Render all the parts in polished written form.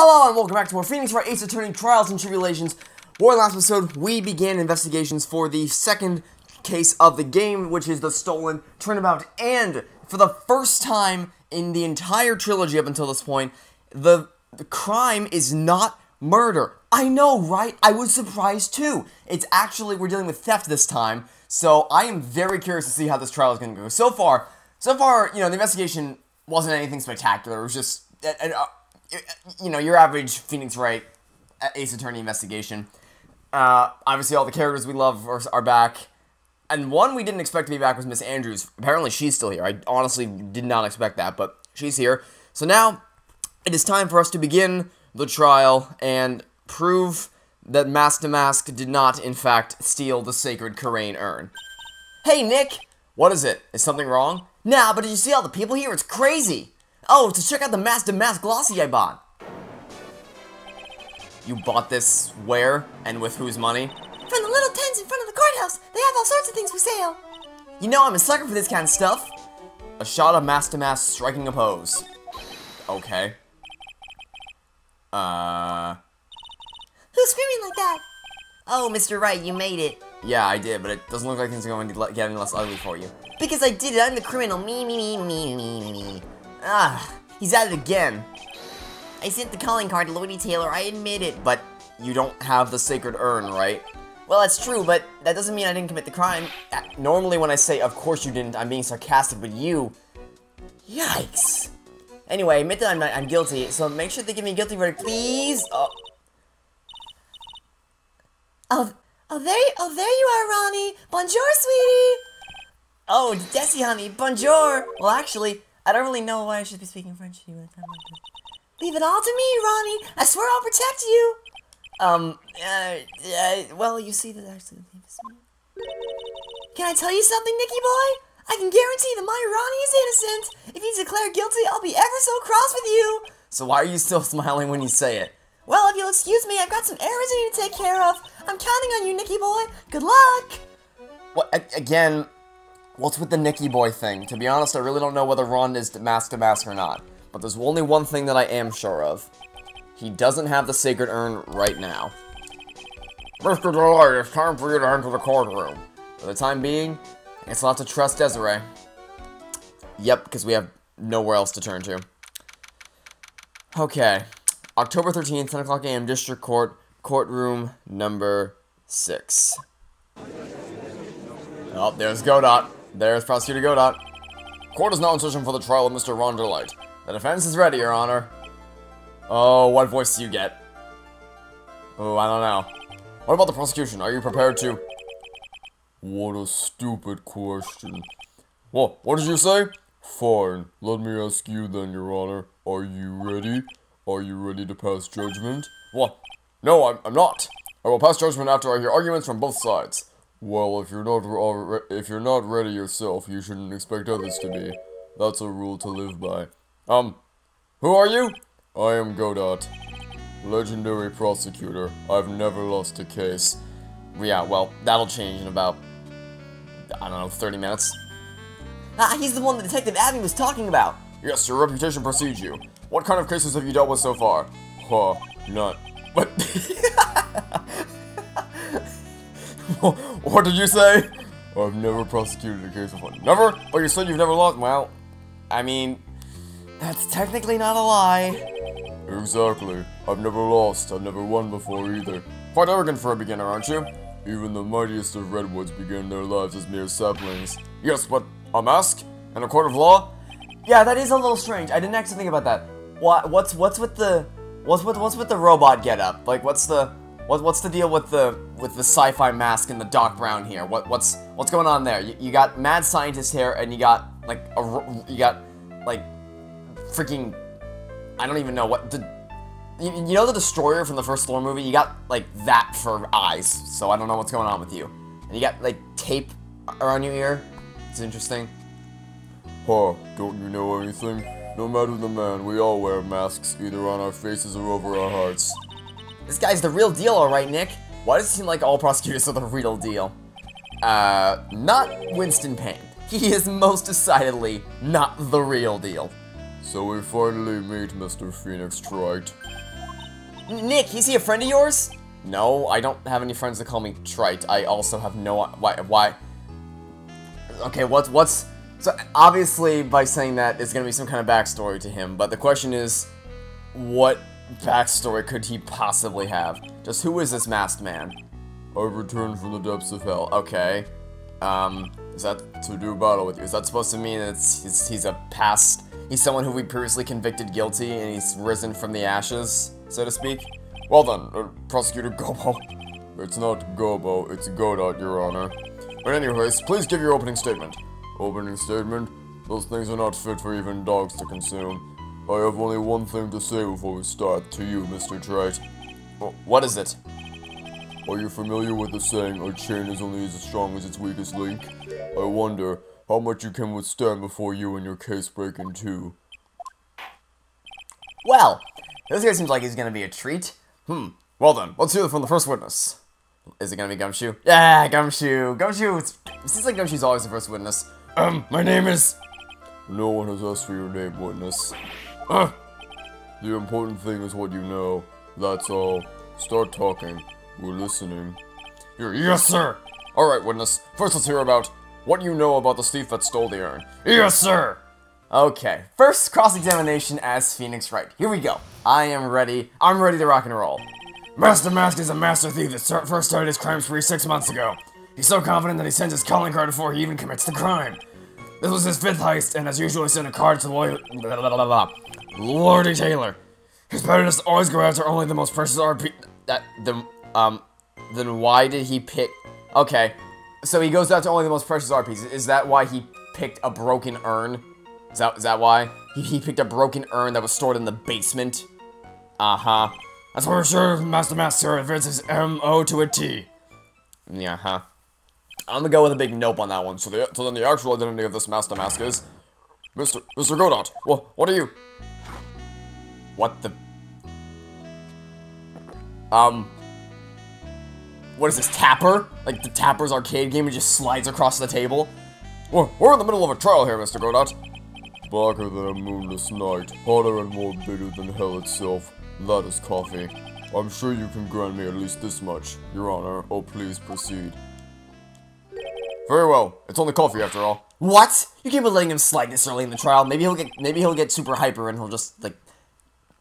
Hello and welcome back to more Phoenix Wright Attorney Trials and Tribulations. Where last episode we began investigations for the second case of the game, which is the stolen Turnabout, and for the first time in the entire trilogy up until this point, the crime is not murder. I know, right? I was surprised too. It's actually, we're dealing with theft this time, so I am very curious to see how this trial is going to go. So far, you know, the investigation wasn't anything spectacular. It was just, you know, your average Phoenix Wright Ace Attorney investigation. Obviously, all the characters we love are back. And one we didn't expect to be back was Miss Andrews. Apparently, she's still here. I honestly did not expect that, but she's here. So now, it is time for us to begin the trial and prove that Mask to Mask did not, in fact, steal the sacred Karain urn. Hey, Nick! What is it? Is something wrong? Nah, but did you see all the people here? It's crazy! Oh, to check out the Mask to Mask glossy I bought. You bought this where and with whose money? From the little tents in front of the courthouse. They have all sorts of things for sale. You know I'm a sucker for this kind of stuff. A shot of Mask to Mask striking a pose. Okay. Who's screaming like that? Oh, Mr. Wright, you made it. Yeah, I did, but it doesn't look like things are going to get any less ugly for you. Because I did it. I'm the criminal. Me. Ah, he's at it again. I sent the calling card to Lloydie Taylor. I admit it. But you don't have the sacred urn, right? Well, that's true, but that doesn't mean I didn't commit the crime. Normally when I say, of course you didn't, I'm being sarcastic, but you... Yikes. Anyway, admit that I'm guilty, so make sure they give me a guilty verdict, please. Oh, there you are, Ronnie. Bonjour, sweetie. Oh, Desi, honey. Bonjour. Well, actually, I don't really know why I should be speaking French to you at a time like this. Leave it all to me, Ronnie. I swear I'll protect you. Well, you see that actually leaves me. Can I tell you something, Nicky boy? I can guarantee that my Ronnie is innocent. If he's declared guilty, I'll be ever so cross with you. So why are you still smiling when you say it? Well, if you'll excuse me, I've got some errands I need to take care of. I'm counting on you, Nicky boy. Good luck. What, again, what's with the Nicky boy thing? To be honest, I really don't know whether Ron is Mask to Mask or not. But there's only one thing that I am sure of. He doesn't have the sacred urn right now. Mr. Delay, it's time for you to enter the courtroom. For the time being, I guess I'll have to trust Desiree. Yep, because we have nowhere else to turn to. Okay. October 13th, 10 o'clock a.m., District Court, courtroom number 6. Oh, there's Godot. There's Prosecutor Godot. Court is now in session for the trial of Mr. Ron Delight. The defense is ready, Your Honor. Oh, what voice do you get? Oh, I don't know. What about the prosecution? Are you prepared to... What a stupid question. What did you say? Fine. Let me ask you then, Your Honor. Are you ready? Are you ready to pass judgment? What? No, I'm not. I will pass judgment after I hear arguments from both sides. Well, if you're not ready yourself, you shouldn't expect others to be. That's a rule to live by. Who are you? I am Godot. Legendary prosecutor. I've never lost a case. Yeah, well, that'll change in about, I don't know, 30 minutes. He's the one that Detective Abby was talking about. Yes, your reputation precedes you. What kind of cases have you dealt with so far? Huh, none. What? What did you say? I've never prosecuted a case before. Never? But you said you've never lost. Well, I mean, that's technically not a lie. Exactly. I've never lost. I've never won before either. Quite arrogant for a beginner, aren't you? Even the mightiest of redwoods began their lives as mere saplings. Yes, but a mask? And a court of law? Yeah, that is a little strange. I didn't actually think about that. What's with the robot getup? Like, what's the deal with the sci-fi mask and the Doc Brown here? What's going on there? You got mad scientist hair, and you got like freaking, I don't even know what you know the Destroyer from the first Thor movie? You got like that for eyes. So I don't know what's going on with you. And you got like tape around your ear. It's interesting. Huh, don't you know anything? No matter the man, we all wear masks, either on our faces or over our hearts. This guy's the real deal, alright, Nick. Why does it seem like all prosecutors are the real deal? Not Winston Payne. He is most decidedly not the real deal. So we finally meet Mr. Phoenix Wright. Nick, is he a friend of yours? No, I don't have any friends that call me Trite. I also have no... Why? Okay, what's... So, obviously, by saying that, it's gonna be some kind of backstory to him, but the question is, what backstory could he possibly have? Just who is this masked man? I've returned from the depths of hell. Okay. Is that to do battle with you? Is that supposed to mean that he's a past... He's someone who we previously convicted guilty, and he's risen from the ashes, so to speak? Well then, Prosecutor Gobo. It's not Gobo, it's Godot, Your Honor. But anyways, please give your opening statement. Opening statement? Those things are not fit for even dogs to consume. I have only one thing to say before we start, to you, Mr. Trite. What is it? Are you familiar with the saying, a chain is only as strong as its weakest link? I wonder how much you can withstand before you and your case break in two. Well, this guy seems like he's gonna be a treat. Well then, let's hear it from the first witness. Is it gonna be Gumshoe? Yeah, Gumshoe! Gumshoe, it seems like Gumshoe's always the first witness. My name is... No one has asked for your name, witness. The important thing is what you know. That's all. Start talking. We're listening. Yes, sir! Alright, witness. First, let's hear about what you know about the thief that stole the urn. Yes, sir! Okay. First, cross-examination as Phoenix Wright. Here we go. I am ready. I'm ready to rock and roll. Master Mask is a master thief that first started his crime spree 6 months ago. He's so confident that he sends his calling card before he even commits the crime. This was his 5th heist, and as usual, he sent a card to Lordy Taylor. His pattern is to always go after only the most precious RP. Then why did he pick? Okay, so he goes after only the most precious art pieces. Is that why he picked a broken urn? Is that why he picked a broken urn that was stored in the basement? That's for sure, Master Master. It fits his MO to a T. Yeah, I'm gonna go with a big nope on that one. So then the actual identity of this Master Mask is Mr. Godot. Well, what are you? What the? What is this, Tapper? Like the Tapper's arcade game and just slides across the table? We're in the middle of a trial here, Mr. Godot. Blacker than a moonless night, hotter and more bitter than hell itself. That is coffee. I'm sure you can grant me at least this much, Your Honor. Oh, please proceed. Very well. It's only coffee after all. What? You can't be letting him slide this early in the trial. Maybe he'll get super hyper and he'll just like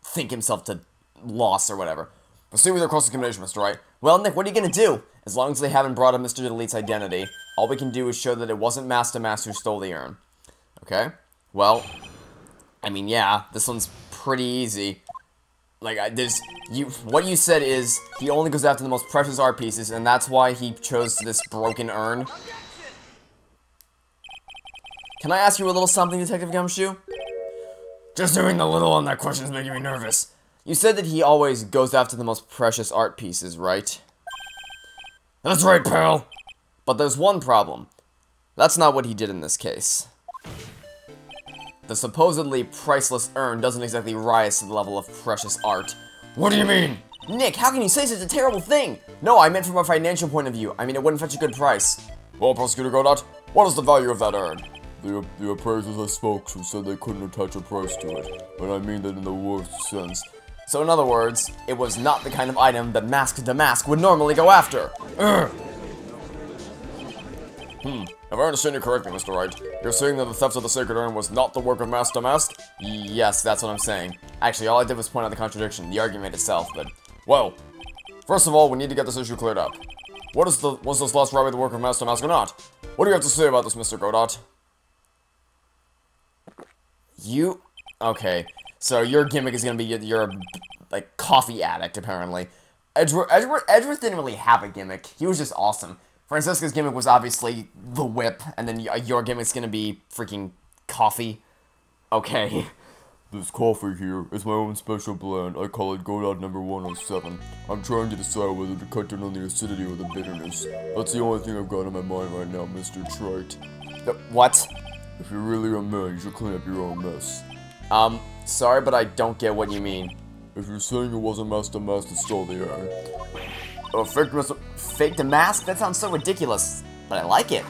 think himself to loss or whatever. Proceed with your cross-examination, Mr. Wright. Well, Nick, what are you gonna do? As long as they haven't brought up Mr. Delete's identity, all we can do is show that it wasn't Master Mask who stole the urn. Okay? Well, I mean, yeah, this one's pretty easy. Like, what you said is, he only goes after the most precious art pieces, and that's why he chose this broken urn. Can I ask you a little something, Detective Gumshoe? Just doing the little on that question is making me nervous. You said that he always goes after the most precious art pieces, right? That's right, pal! But there's one problem. That's not what he did in this case. The supposedly priceless urn doesn't exactly rise to the level of precious art. What do you mean? Nick, how can you say such a terrible thing? No, I meant from a financial point of view. I mean, it wouldn't fetch a good price. Well, Prosecutor Godot, what is the value of that urn? The appraisers I spoke to said they couldn't attach a price to it, and I mean that in the worst sense. So in other words, it was not the kind of item that Mask to Mask would normally go after. If I understand you correctly, Mr. Wright, you're saying that the theft of the Sacred Urn was not the work of Master Mask? Yes, that's what I'm saying. Actually, all I did was point out the contradiction, the argument itself, but... Well, first of all, we need to get this issue cleared up. Was this lost robbery the work of Master Mask or not? What do you have to say about this, Mr. Godot? Okay, so your gimmick is gonna be you're a, like, coffee addict, apparently. Edgeworth didn't really have a gimmick. He was just awesome. Francesca's gimmick was obviously the whip, and then your gimmick's gonna be freaking coffee. Okay. This coffee here is my own special blend. I call it Godot number 107. I'm trying to decide whether to cut down on the acidity or the bitterness. That's the only thing I've got in my mind right now, Mr. Trite. What? If you're really a man, you should clean up your own mess. Sorry, but I don't get what you mean. If you're saying it wasn't Master Mask that stole the urn. Fake the mask? That sounds so ridiculous, but I like it.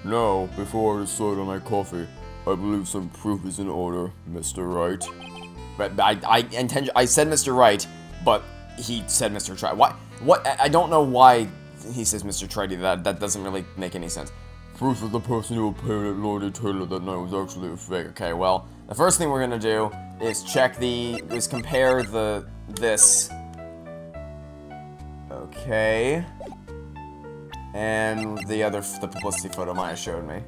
Now, before I decide on my coffee, I believe some proof is in order, Mr. Wright. But I said Mr. Wright, but he said Mr. Tridy. What? I don't know why he says Mr. Tridy. That doesn't really make any sense. Proof of the person who appeared at Lord Taylor that night was actually a fake. Okay, well, the first thing we're gonna do is compare this. Okay. And the publicity photo Maya showed me.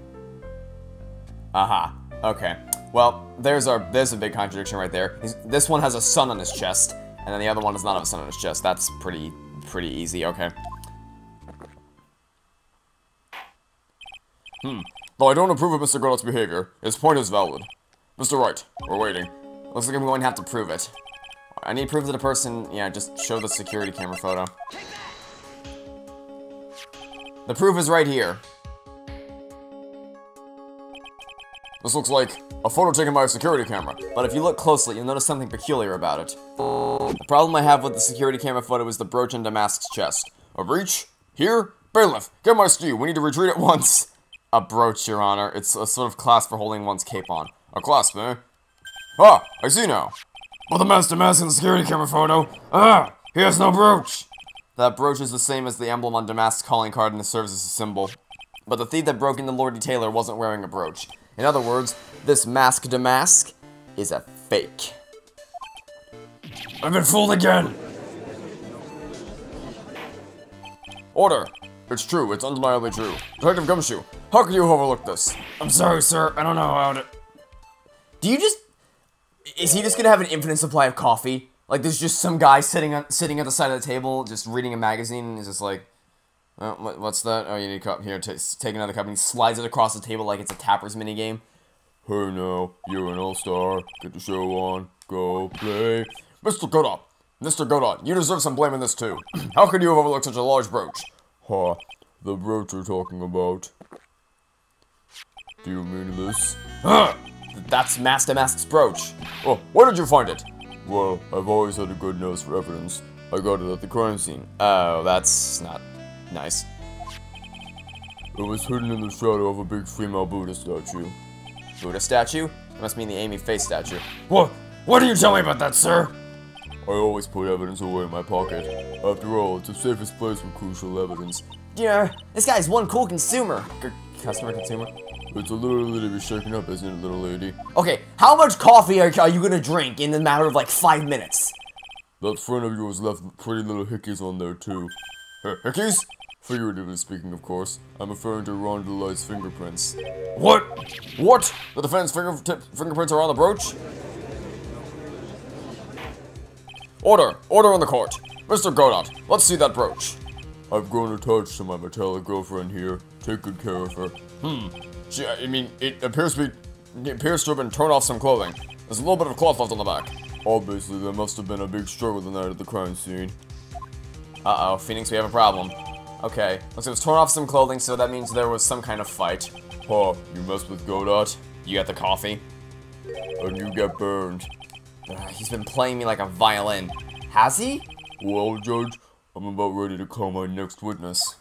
Aha. Okay. Well, there's a big contradiction right there. This one has a sun on his chest, and then the other one does not have a sun on his chest. That's pretty easy. Okay. Though I don't approve of Mr. Goddard's behavior, his point is valid. Mr. Wright, we're waiting. Looks like I'm going to have to prove it. I need proof that a person, yeah, just show the security camera photo. The proof is right here. This looks like a photo taken by a security camera, but if you look closely, you'll notice something peculiar about it. The problem I have with the security camera photo is the brooch on Damask's chest. A breach? Here? Bailiff, get my stew, we need to retreat at once. A brooch, Your Honor. It's a sort of clasp for holding one's cape on. A clasp, eh? Ah, I see now. But the Master Mask in the security camera photo. Ah, he has no brooch. That brooch is the same as the emblem on Damask's calling card and it serves as a symbol. But the thief that broke into Lordy Taylor wasn't wearing a brooch. In other words, this Mask Damask is a fake. I've been fooled again! Order! It's true, it's undeniably true. Detective Gumshoe, how could you have overlooked this? I'm sorry, sir, I don't know how to... Is he just gonna have an infinite supply of coffee? Like, there's just some guy sitting at the side of the table, just reading a magazine, and he's just like... Oh, what's that? Oh, you need a cup. Here, take another cup, and he slides it across the table like it's a Tapper's minigame. Hey now, you're an all-star. Get the show on. Go play. Mr. Goddard! Mr. Goddard, you deserve some blame in this too. How could you have overlooked such a large brooch? Ha, the brooch you're talking about. Do you mean this? Huh! That's Master Mask's brooch. Oh, where did you find it? Well, I've always had a good nose for evidence. I got it at the crime scene. Oh, that's not nice. It was hidden in the shadow of a big female Buddha statue. Buddha statue? It must mean the Amy Face statue. What? What do you tell me about that, sir? I always put evidence away in my pocket. After all, it's the safest place for crucial evidence. Yeah, this guy's one cool consumer. Consumer? It's a little lady to be shaken up, isn't it, little lady? Okay, how much coffee are you gonna drink in the matter of like 5 minutes? That friend of yours left pretty little hickeys on there, too. Hickeys? Figuratively speaking, of course. I'm referring to Rondelai's fingerprints. What? What? The defendant's fingerprints are on the brooch? Order! Order in the court! Mr. Goddard, let's see that brooch. I've grown attached to my metallic girlfriend here. Take good care of her. It appears to have been torn off some clothing. There's a little bit of cloth left on the back. Obviously, there must have been a big struggle the night of the crime scene. Uh-oh, Phoenix, we have a problem. Okay, looks like it was torn off some clothing, so that means there was some kind of fight. Huh, you messed with Goddard? You got the coffee? And you get burned. He's been playing me like a violin. Has he? Well, Judge, I'm about ready to call my next witness.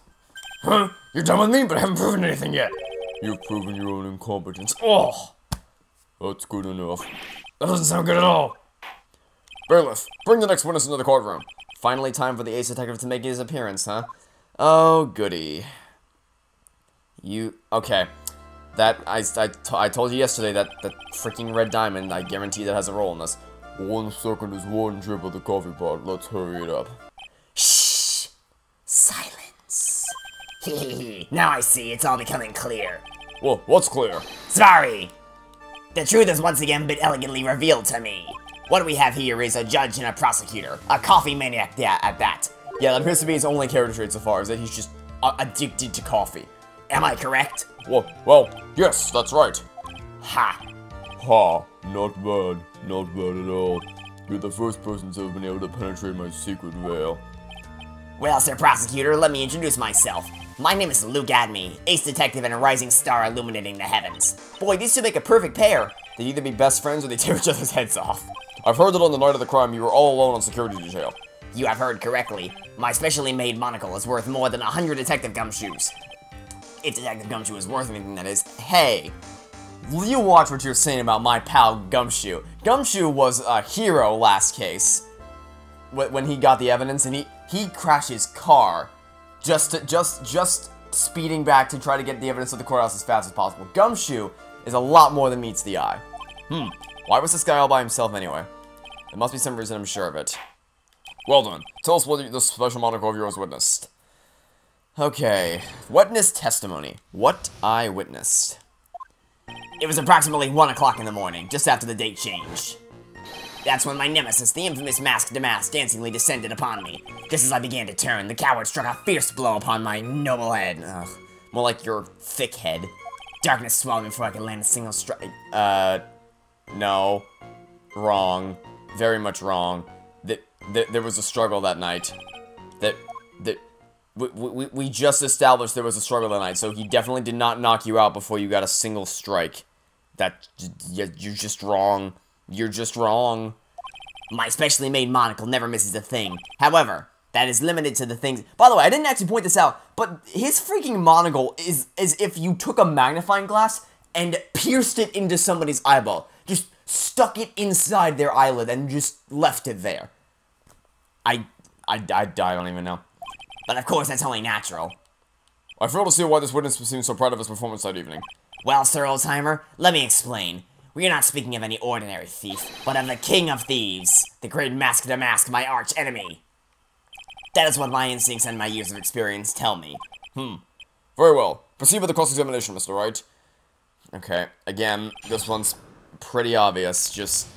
Huh? You're done with me, but I haven't proven anything yet. You've proven your own incompetence. Oh! That's good enough. That doesn't sound good at all. Bailiff, bring the next witness into the courtroom. Finally time for the ace detective to make his appearance, huh? Oh, goody. Okay. I told you yesterday that freaking red diamond, I guarantee that has a role in this. 1 second is 1 drip of the coffee pot. Let's hurry it up. Shh! Silence. Now I see, it's all becoming clear. Well, what's clear? Sorry! The truth has once again been elegantly revealed to me. What we have here is a judge and a prosecutor. A coffee maniac at that. Yeah, that appears to be his only character trait so far, is that he's just addicted to coffee. Am I correct? Well, yes, that's right. Ha! Ha, not bad. Not bad at all. You're the first person to have been able to penetrate my secret veil. Well, Sir Prosecutor, let me introduce myself. My name is Luke Adme, ace detective and a rising star illuminating the heavens. Boy, these two make a perfect pair. They'd either be best friends or they tear each other's heads off. I've heard that on the night of the crime you were all alone on security detail. You have heard correctly. My specially made monocle is worth more than 100 Detective Gumshoes. If Detective Gumshoe is worth anything, that is. Hey, You watch what you're saying about my pal Gumshoe. Gumshoe was a hero last case. When he got the evidence, and he crashed his car just speeding back to try to get the evidence to the courthouse as fast as possible. Gumshoe is a lot more than meets the eye. Why was this guy all by himself anyway? There must be some reason, I'm sure of it. Well done. Tell us what this special monocle of yours witnessed. Okay. Witness testimony. What I witnessed. It was approximately 1 o'clock in the morning, just after the date change. That's when my nemesis, the infamous Mask Damask, dancingly descended upon me. Just as I began to turn, the coward struck a fierce blow upon my noble head. Ugh, more like your thick head. Darkness swallowed me before I could land a single strike. No. Wrong. Very much wrong. There was a struggle that night. We just established there was a struggle that night, so he definitely did not knock you out before you got a single strike. You're just wrong. You're just wrong. My specially made monocle never misses a thing. However, that is limited to the things... By the way, I didn't actually point this out, but his freaking monocle is as if you took a magnifying glass and pierced it into somebody's eyeball. Just stuck it inside their eyelid and just left it there. I don't even know. But of course, that's only natural. I fail to see why this witness seems so proud of his performance that evening. Well, Sir Oldtimer, let me explain. We are not speaking of any ordinary thief, but of the king of thieves, the great Mask Damask, my arch enemy. That is what my instincts and my years of experience tell me. Very well. Proceed with the cross-examination, Mr. Wright. Okay, again, this one's pretty obvious. Just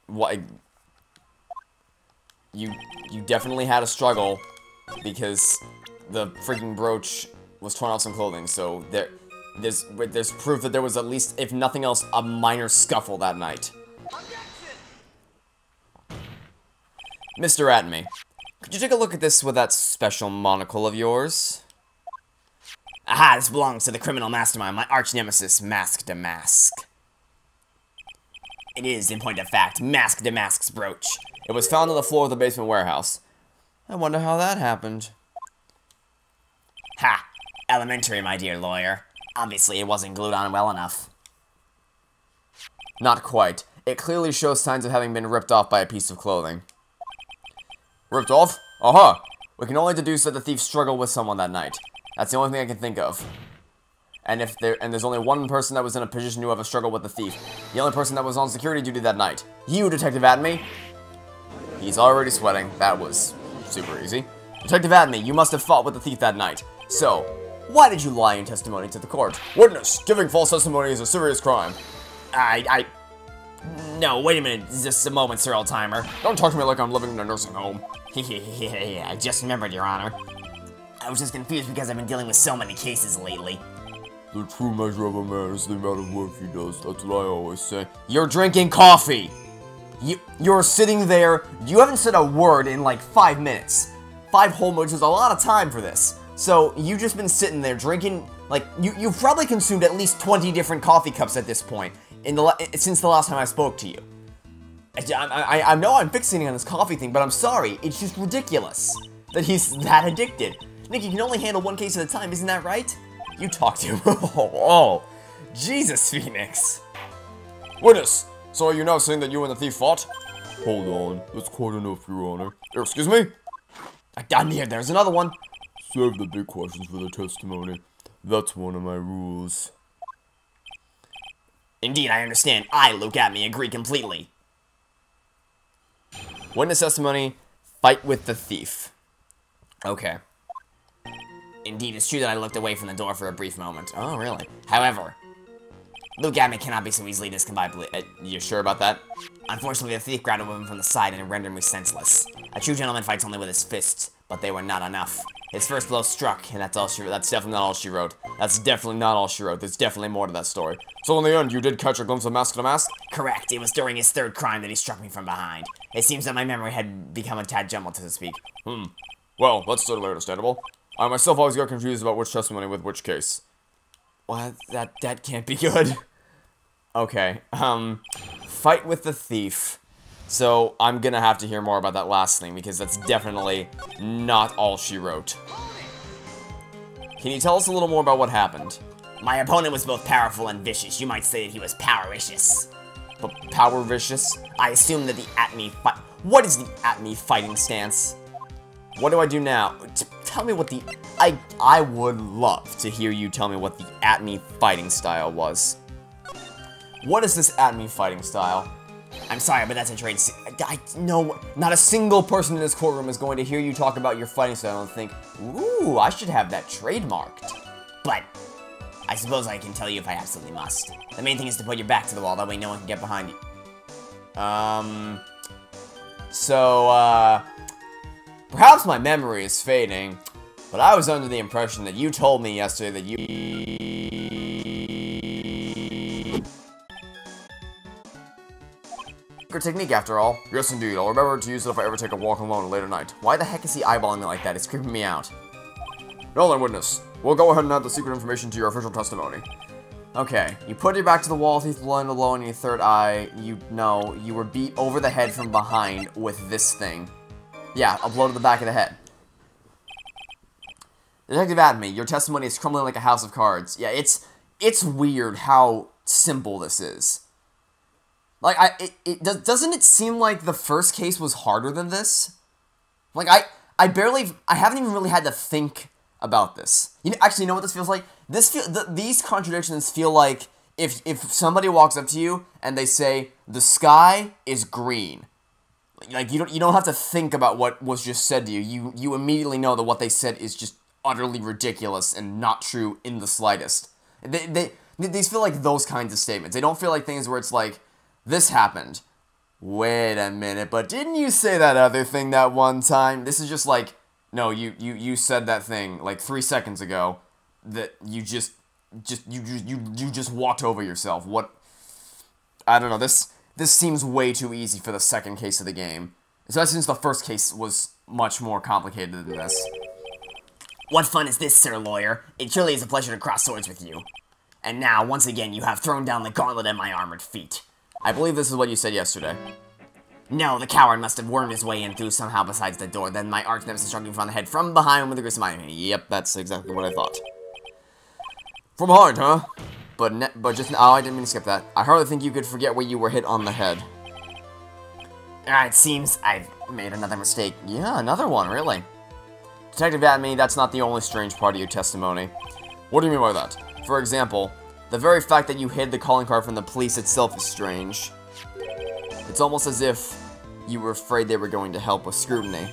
what you definitely had a struggle because the freaking brooch was torn off some clothing, so there's proof that there was at least, if nothing else, a minor scuffle that night. Mr. Attorney, could you take a look at this with that special monocle of yours? Aha, this belongs to the criminal mastermind, my arch nemesis, Mask Damask. It is, in point of fact, Mask Damask's brooch. It was found on the floor of the basement warehouse. I wonder how that happened. Ha! Elementary, my dear lawyer. Obviously, it wasn't glued on well enough. Not quite. It clearly shows signs of having been ripped off by a piece of clothing. Ripped off? Aha! We can only deduce that the thief struggled with someone that night. That's the only thing I can think of. And there's only one person that was in a position to have a struggle with the thief. The only person that was on security duty that night. You, Detective Attorney. He's already sweating. That was super easy. Detective Attorney, you must have fought with the thief that night. So, why did you lie in testimony to the court? Witness, giving false testimony is a serious crime. No, wait a minute, just a moment, Sir Oldtimer. Don't talk to me like I'm living in a nursing home. I just remembered, Your Honor. I was just confused because I've been dealing with so many cases lately. The true measure of a man is the amount of work he does. That's what I always say. You're drinking coffee! You're sitting there, you haven't said a word in like 5 minutes. 5 whole minutes is a lot of time for this. So, you've just been sitting there drinking, like, you've probably consumed at least 20 different coffee cups at this point, since the last time I spoke to you. I know I'm fixating on this coffee thing, but I'm sorry, it's just ridiculous that he's that addicted. Nick, you can only handle 1 case at a time, isn't that right? You talk to him. Oh, Jesus, Phoenix. Witness, so are you now saying that you and the thief fought? Hold on, that's quite enough, Your Honor. Excuse me? I'm here, there's another one. Save the big questions for the testimony. That's one of my rules. Indeed, I understand. I, Luke Atme, agree completely. Witness testimony, fight with the thief. Okay. Indeed, it's true that I looked away from the door for a brief moment. Oh, really? However, Luke Atme cannot be so easily discombobulated. You sure about that? Unfortunately, the thief grabbed a woman from the side and rendered me senseless. A true gentleman fights only with his fists, but they were not enough. His first blow struck, and that's definitely not all she wrote. That's definitely not all she wrote. There's definitely more to that story. So in the end, you did catch a glimpse of Mask Damask? Correct. It was during his 3rd crime that he struck me from behind. It seems that my memory had become a tad jumbled, so to speak. Well, that's totally understandable. I myself always got confused about which testimony with which case. What? That can't be good. Okay, fight with the thief. So, I'm gonna have to hear more about that last thing, because that's definitely not all she wrote. Can you tell us a little more about what happened? My opponent was both powerful and vicious. You might say that he was powericious. But power vicious? I assume that the at-me fight... What is the at-me fighting stance? What do I do now? Tell me what the... I would love to hear you tell me what the at-me fighting style was. What is this at-me fighting style? I'm sorry, but that's a trade No, not a single person in this courtroom is going to hear you talk about your fighting style and think, ooh, I should have that trademarked. But I suppose I can tell you if I absolutely must. The main thing is to put your back to the wall, that way no one can get behind you. Perhaps my memory is fading, but I was under the impression that you told me yesterday that you... technique after all. Yes indeed, I'll remember to use it if I ever take a walk alone at later night. Why the heck is he eyeballing me like that? It's creeping me out. No then, witness. We'll go ahead and add the secret information to your official testimony. Okay, you put your back to the wall, teeth blind below, and your third eye, you were beat over the head from behind with this thing. Yeah, a blow to the back of the head. Detective Atme, your testimony is crumbling like a house of cards. Yeah, it's weird how simple this is. Like, doesn't it seem like the first case was harder than this? Like, I haven't even really had to think about this. Actually, you know what this feels like? These contradictions feel like if somebody walks up to you and they say, the sky is green. Like, you don't have to think about what was just said to you. You immediately know that what they said is just utterly ridiculous and not true in the slightest. These feel like those kinds of statements. They don't feel like things where it's like, this happened. Wait a minute, but didn't you say that other thing that one time? This is just like, no, you said that thing like 3 seconds ago that you just walked over yourself. What? I don't know. This seems way too easy for the second case of the game, especially since the first case was much more complicated than this. What fun is this, Sir Lawyer? It truly is a pleasure to cross swords with you. And now, once again, you have thrown down the gauntlet at my armored feet. I believe this is what you said yesterday. No, the coward must have wormed his way in through somehow besides the door. Then my arch nemesis struck him from the head from behind with a gruesome eye. Yep, that's exactly what I thought. From behind, huh? But just... Oh, I didn't mean to skip that. I hardly think you could forget where you were hit on the head. It seems I've made another mistake. Yeah, another one, really. Detective Atme, that's not the only strange part of your testimony. What do you mean by that? For example, the very fact that you hid the calling card from the police itself is strange. It's almost as if you were afraid they were going to help with scrutiny.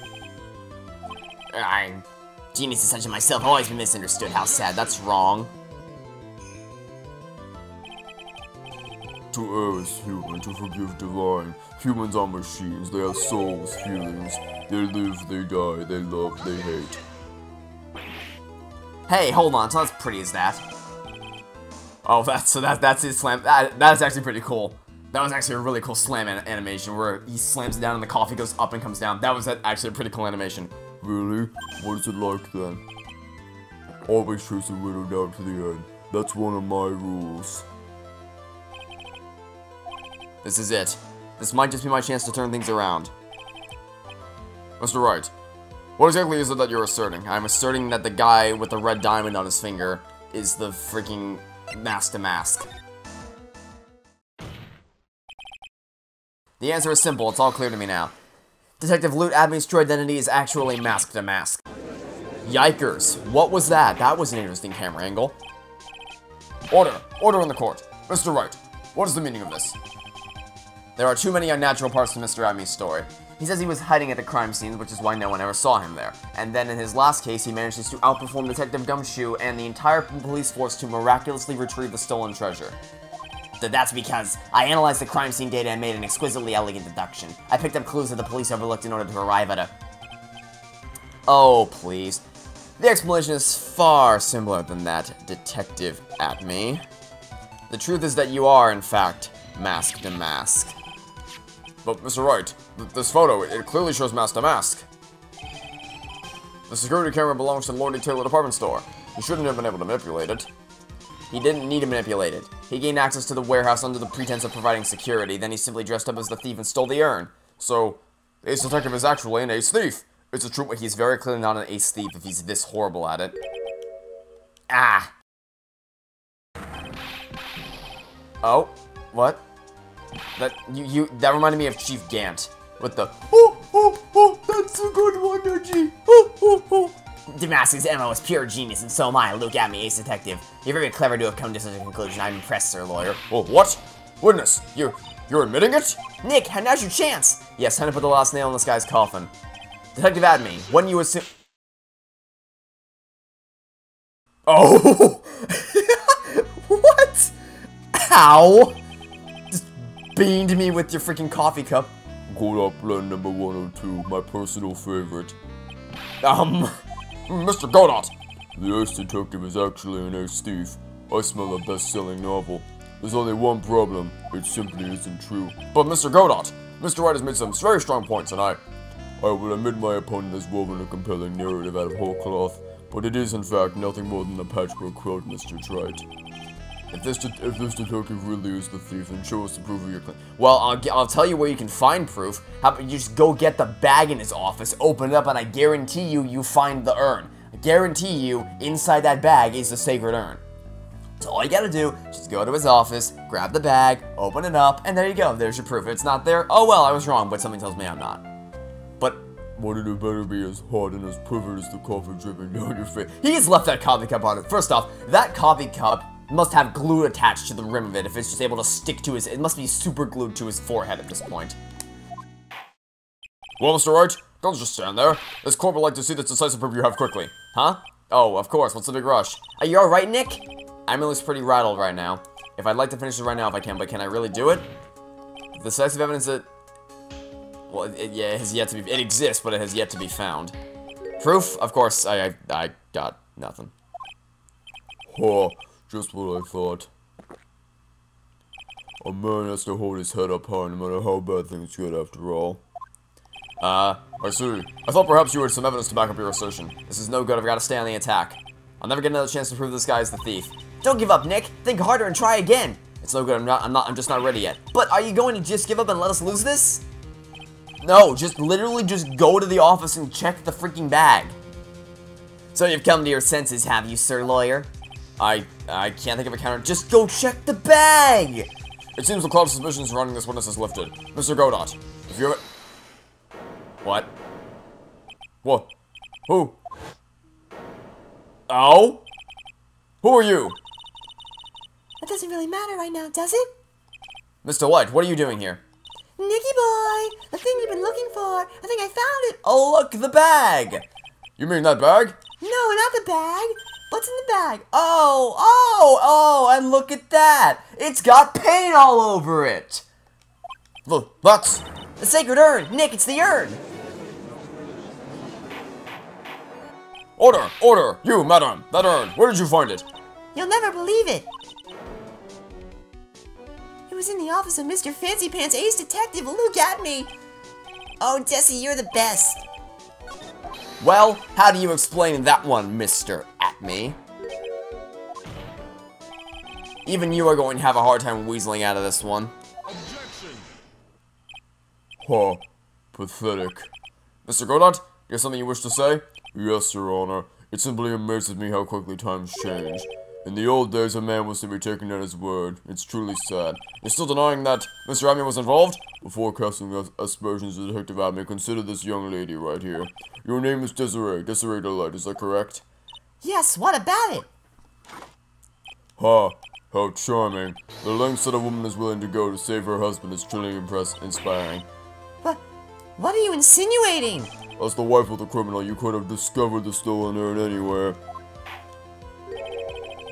Geniuses such as myself have always been misunderstood. How sad. That's wrong. To err is human, to forgive divine. Humans are machines, they have souls, feelings. They live, they die, they love, they hate. Hey, hold on, it's not as pretty as that. Oh, that's his slam. That's actually pretty cool. That was actually a really cool slam animation where he slams it down and the coffee goes up and comes down. That was actually a pretty cool animation. Really? What is it like then? Always chase the winner down to the end. That's one of my rules. This is it. This might just be my chance to turn things around. Mr. Wright, what exactly is it that you're asserting? I'm asserting that the guy with the red diamond on his finger is the freaking Mask to Mask. The answer is simple, it's all clear to me now. Detective Loot Adme's true identity is actually Mask to Mask. Yikers, what was that? That was an interesting camera angle. Order! Order in the court. Mr. Wright, what is the meaning of this? There are too many unnatural parts to Mr. Adme's story. He says he was hiding at the crime scenes, which is why no one ever saw him there. And then in his last case, he manages to outperform Detective Gumshoe and the entire police force to miraculously retrieve the stolen treasure. That's because I analyzed the crime scene data and made an exquisitely elegant deduction. I picked up clues that the police overlooked in order to arrive at a... Oh, please. The explanation is far simpler than that, Detective Atme. The truth is that you are, in fact, Mask to Mask. But, Mr. Wright, this photo, it clearly shows Mask to Mask. The security camera belongs to the Lord Taylor department store. He shouldn't have been able to manipulate it. He didn't need to manipulate it. He gained access to the warehouse under the pretense of providing security, then he simply dressed up as the thief and stole the urn. So, the ace detective is actually an ace thief. It's a true... He's very clearly not an ace thief if he's this horrible at it. Ah, Oh, what? That reminded me of Chief Gant with the that's a good one, Reggie. Damaski's MO is pure genius, and so am I. Look at me, Ace Detective. You're very clever to have come to such a conclusion. I'm impressed, Sir Lawyer. Well, what? Witness, you're admitting it? Nick, now's your chance. Yes, time to put the last nail in this guy's coffin. Detective Adme, when you assume... Oh! What? How? Just beamed me with your freaking coffee cup. Good up blend number 102, my personal favorite. Mr. Godot! The Ace Detective is actually an ace thief. I smell a best-selling novel. There's only one problem, it simply isn't true. But Mr. Godot, Mr. Wright has made some very strong points, and I will admit my opponent has woven a compelling narrative out of whole cloth, but it is in fact nothing more than a patchwork quilt, Mr. Wright. If this detective really is the thief, then show us the proof of your claim. Well, I'll tell you where you can find proof. How about you just go get the bag in his office, open it up, and I guarantee you find the urn. I guarantee you, inside that bag is the sacred urn. So all you gotta do, just go to his office, grab the bag, open it up, and there you go. There's your proof. If it's not there, oh well, I was wrong, but something tells me I'm not. But wouldn't it better be as hot and as perfect as the coffee dripping down your face? He's left that coffee cup on it. First off, that coffee cup must have glue attached to the rim of it if it's just able to stick to his... It must be super glued to his forehead at this point. Well, Mr. Wright, don't just stand there. This corp would like to see the decisive proof you have quickly. Huh? Oh, of course. What's the big rush? Are you alright, Nick? I'm at least pretty rattled right now. If I'd like to finish it right now if I can, but can I really do it? The decisive evidence that... Well, yeah, it has yet to be... It exists, but it has yet to be found. Proof? Of course, I got nothing. Oh, just what I thought. A man has to hold his head up high no matter how bad things get after all. I see. I thought perhaps you had some evidence to back up your assertion. This is no good, I've got to stay on the attack. I'll never get another chance to prove this guy is the thief. Don't give up, Nick. Think harder and try again. It's no good, I'm just not ready yet. But are you going to just give up and let us lose this? No, literally just go to the office and check the freaking bag. So you've come to your senses, have you, Sir Lawyer? I can't think of a counter. Just go check the bag! It seems the cloud of suspicion surrounding this witness is lifted. Mr. Godot, if you ever... What? What? Who? Oh? Who are you? That doesn't really matter right now, does it? Mr. Light, what are you doing here? Nicky boy! The thing you've been looking for! I think I found it! Oh, look, the bag! You mean that bag? No, not the bag! What's in the bag? Oh, and look at that! It's got paint all over it! Look, that's... The sacred urn! Nick, it's the urn! Order! Order! You, madam! That urn! Where did you find it? You'll never believe it! It was in the office of Mr. Fancy Pants Ace Detective. Look at me! Oh, Desi, you're the best! Well, how do you explain that one, Mr. Atme? Even you are going to have a hard time weaseling out of this one. Objection! Huh. Pathetic. Mr. Godot, you have something you wish to say? Yes, Your Honor. It simply amazes me how quickly times change. In the old days, a man was to be taken at his word. It's truly sad. You're still denying that Mr. Atme was involved? Before casting aspersions, Detective Atme, consider this young lady right here. Your name is Desiree Delight, is that correct? Yes, what about it? Ha! How charming. The lengths that a woman is willing to go to save her husband is truly inspiring. But what are you insinuating? As the wife of the criminal, you could have discovered the stolen urn anywhere.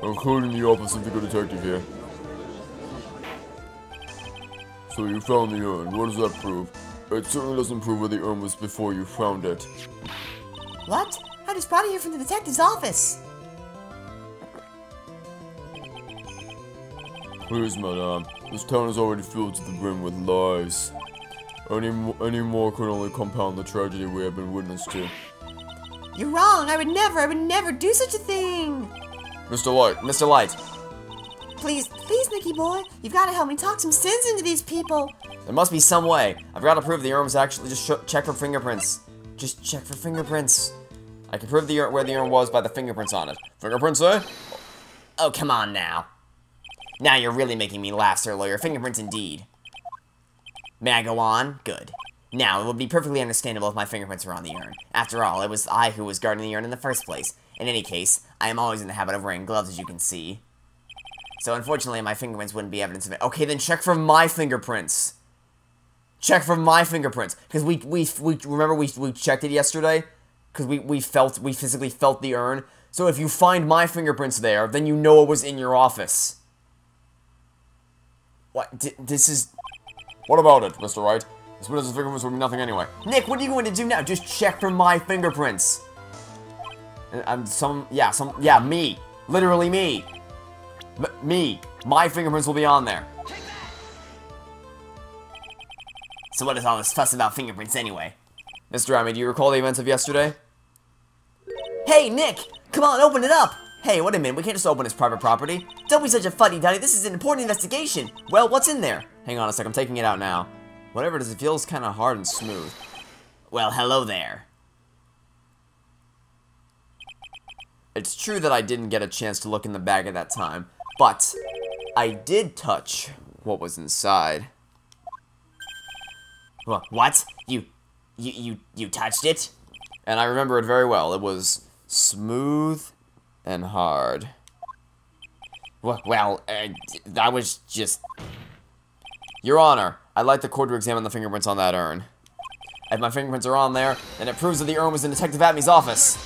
Including the office of the good detective here. So you found the urn. What does that prove? It certainly doesn't prove where the urn was before you found it. What? I just brought it here from the detective's office. Please, madame. This town is already filled to the brim with lies. Any more could only compound the tragedy we have been witness to. You're wrong. I would never do such a thing. Mr. Light. Please, Nicky boy. You've got to help me talk some sense into these people. There must be some way. I've got to prove the urn was actually just check for fingerprints. Just check for fingerprints. I can prove where the urn was by the fingerprints on it. Fingerprints, eh? Oh, come on now. Now you're really making me laugh, Sir Lawyer. Fingerprints indeed. May I go on? Good. Now, it would be perfectly understandable if my fingerprints were on the urn. After all, it was I who was guarding the urn in the first place. In any case, I am always in the habit of wearing gloves, as you can see. So, unfortunately, my fingerprints wouldn't be evidence of it. Okay, then check for my fingerprints. Check for my fingerprints. Because we remember we checked it yesterday? Because we physically felt the urn. So if you find my fingerprints there, then you know it was in your office. What? This is... What about it, Mr. Wright? As soon as his fingerprints would be nothing anyway. Nick, what are you going to do now? Just check for my fingerprints. Me. Literally me. Me. My fingerprints will be on there. So what is all this fuss about fingerprints anyway? Mr. Rami, do you recall the events of yesterday? Hey, Nick! Come on, open it up! Hey, wait a minute, we can't just open his private property. Don't be such a fuddy-duddy, this is an important investigation. Well, what's in there? Hang on a sec, I'm taking it out now. Whatever it is, it feels kind of hard and smooth. Well, hello there. It's true that I didn't get a chance to look in the bag at that time, but I did touch what was inside. What? You touched it? And I remember it very well. It was smooth and hard. Well, that was just... Your Honor, I'd like the court to examine the fingerprints on that urn. If my fingerprints are on there, then it proves that the urn was in Detective Atmey's office.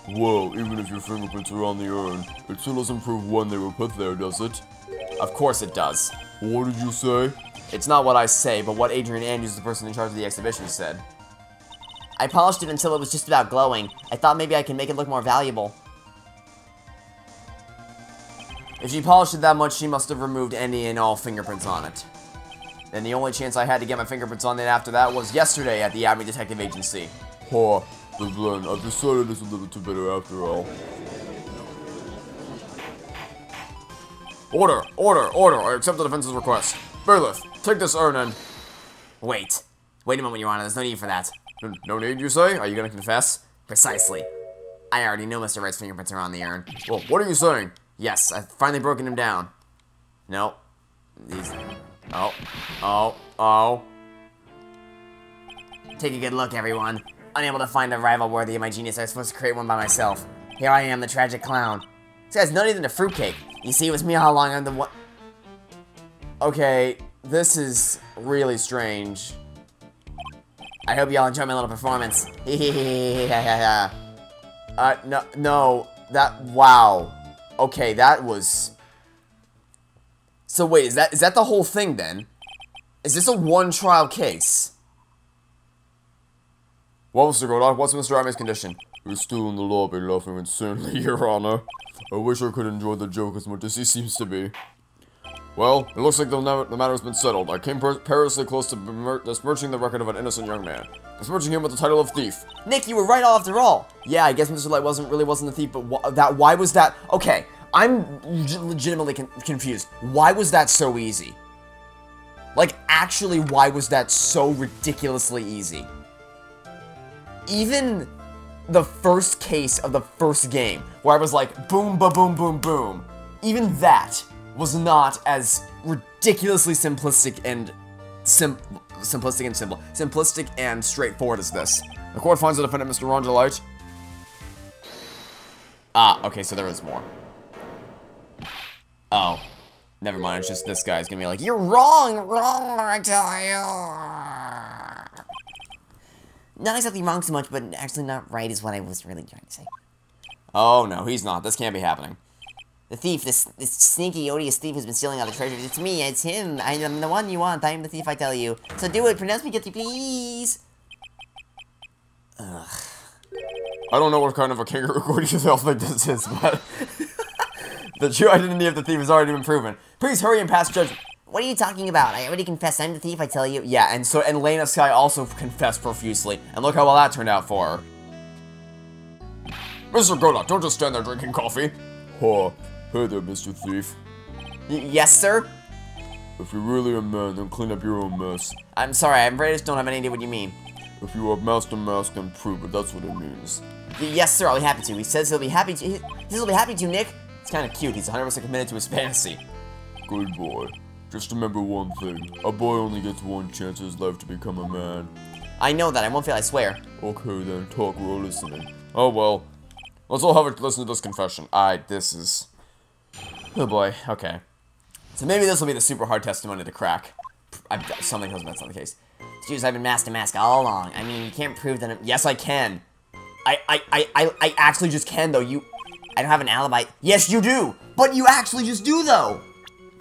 Well, even if your fingerprints are on the urn, it still doesn't prove when they were put there, does it? Of course it does. What did you say? It's not what I say, but what Adrian Andrews, the person in charge of the exhibition, said. I polished it until it was just about glowing. I thought maybe I could make it look more valuable. If she polished it that much, she must have removed any and all fingerprints on it. And the only chance I had to get my fingerprints on it after that was yesterday at the Atmey Detective Agency. Huh. But then, I've decided it's a little too bitter after all. Order! Order! Order! I accept the defense's request. Bailiff, take this urn and... Wait a moment, Your Honor, there's no need for that. No need, you say? Are you gonna confess? Precisely. I already know Mr. Wright's fingerprints are on the urn. Well, what are you saying? Yes, I've finally broken him down. No. These... Oh. Take a good look, everyone. Unable to find a rival worthy of my genius, I was supposed to create one by myself. Here I am, the tragic clown. This guy's nuttier than a fruitcake. You see, it was me all along, I'm the one... Okay, this is really strange. I hope you all enjoy my little performance. No, wow. Okay, that was... So wait, is that the whole thing then? Is this a one-trial case? Well, Mr. Godot, what's Mr. Atmey's condition? He's still in the lobby laughing insanely, Your Honor. I wish I could enjoy the joke as much as he seems to be. Well, it looks like the matter has been settled. I came perilously close to besmirching the record of an innocent young man. Besmirching him with the title of thief. Nick, you were right after all. Yeah, I guess Mr. Light really wasn't the thief, but why was that? Okay, I'm legitimately confused. Why was that so easy? Like, actually, why was that so ridiculously easy? Even the first case of the first game, where I was like, boom, ba-boom, boom, boom, even that was not as ridiculously simplistic and simplistic and straightforward as this. The court finds the defendant, Mr. Ron Delight. Ah, okay, so there was more. Oh, never mind. It's just this guy's gonna be like, "You're wrong, I tell you." Not exactly wrong so much, but actually not right is what I was really trying to say. Oh no, he's not. This can't be happening. The thief, this sneaky, odious thief who's been stealing all the treasures. It's me, it's him. I am the one you want. I am the thief, I tell you. So do it. Pronounce me guilty, please. Ugh. I don't know what kind of a kangaroo court you think this is, but... The true identity of the thief has already been proven. Please hurry and pass judgment. What are you talking about? I already confessed. I'm the thief, I tell you. Yeah, and Lena Sky also confessed profusely. And look how well that turned out for her. Mr. Godot, don't just stand there drinking coffee. Huh. Hey there, Mr. Thief. Yes, sir? If you're really a man, then clean up your own mess. I'm sorry, I'm afraid I just don't have any idea what you mean. If you have master mask, then prove it. That's what it means. Yes, sir, I'll be happy to. He says he'll be happy to. He says he'll be happy to, Nick. It's kind of cute. He's 100% committed to his fantasy. Good boy. Just remember one thing. A boy only gets one chance in his life to become a man. I know that. I won't fail, I swear. Okay then, talk, we're all listening. Oh, well. Let's all have a listen to this confession. This is... Oh boy, okay. So maybe this will be the super hard testimony to crack. Something tells me that's not the case. Jeez, I've been mask to mask all along. I mean, you can't prove that Yes, I can. I actually just can, though. I don't have an alibi. Yes, you do! But you actually just do, though!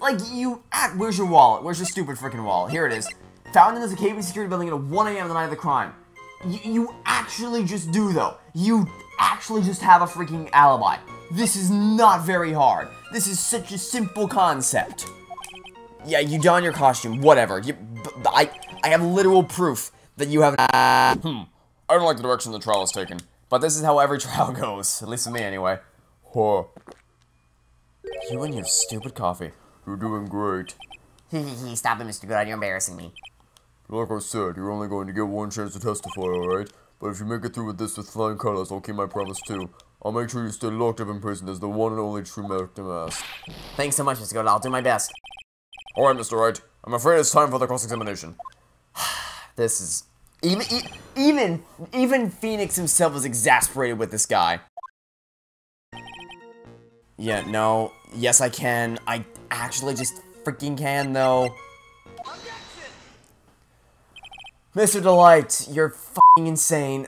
Like, where's your wallet? Where's your stupid freaking wallet? Here it is. Found in this KB security building at 1 a.m. the night of the crime. You actually just do, though. You actually just have a freaking alibi. This is not very hard. This is such a simple concept. Yeah, you don your costume, whatever. I have literal proof that you have... I don't like the direction the trial is taken. But this is how every trial goes. At least for me, anyway. Huh. You and your stupid coffee. You're doing great. Stop it, Mr. Goodall. You're embarrassing me. Like I said, you're only going to get one chance to testify, alright? But if you make it through with this with flying colors, I'll keep my promise too. I'll make sure you stay locked up in prison as the one and only true mask to mask. Thanks so much, Mr. Goodall. I'll do my best. Alright, Mr. Wright. I'm afraid it's time for the cross-examination. This is... Even Phoenix himself is exasperated with this guy. Yeah, no. Yes, I can. I actually just freaking can, though. Mr. Delight, you're fucking insane.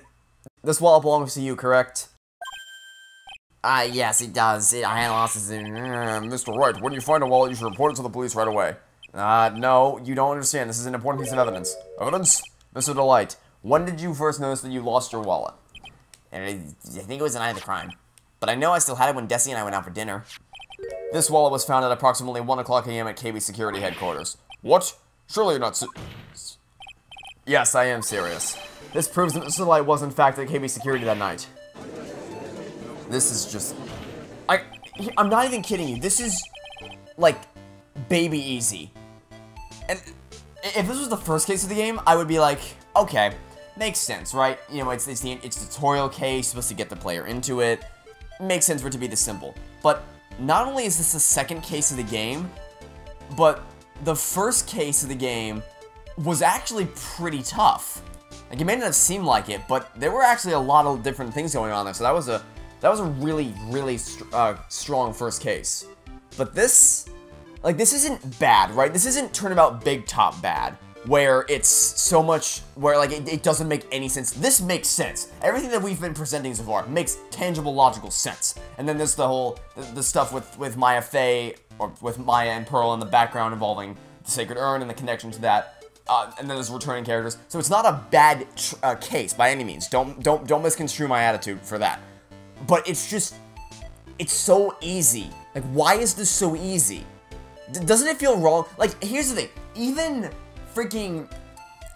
This wallet belongs to you, correct? Yes, it does. I had losses in... Mr. Wright, when you find a wallet, you should report it to the police right away. No, you don't understand. This is an important piece of evidence. Evidence? Mr. Delight, when did you first notice that you lost your wallet? I think it was the night of the crime. But I know I still had it when Desi and I went out for dinner. This wallet was found at approximately 1 o'clock a.m. at KB Security Headquarters. What? Surely you're not Yes, I am serious. This proves that Mr. Delight was in fact at KB Security that night. This is just... I'm not even kidding you. This is, like, baby easy. And if this was the first case of the game, I would be like, okay, makes sense, right? You know, it's a tutorial case, supposed to get the player into it. Makes sense for it to be this simple. But not only is this the second case of the game, but the first case of the game was actually pretty tough. Like, it may not have seemed like it, but there were actually a lot of different things going on there, so that was a really strong first case. But this, like, this isn't bad, right? This isn't Turnabout Big Top bad, where it's so much, where, like, it doesn't make any sense. This makes sense. Everything that we've been presenting so far makes tangible, logical sense. And then there's the whole, the stuff with Maya Fey, or with Maya and Pearl in the background involving the Sacred Urn and the connection to that. And then there's returning characters. So it's not a bad case by any means. Don't misconstrue my attitude for that. But it's just, it's so easy. Like, why is this so easy? Doesn't it feel wrong? Like, here's the thing. Even freaking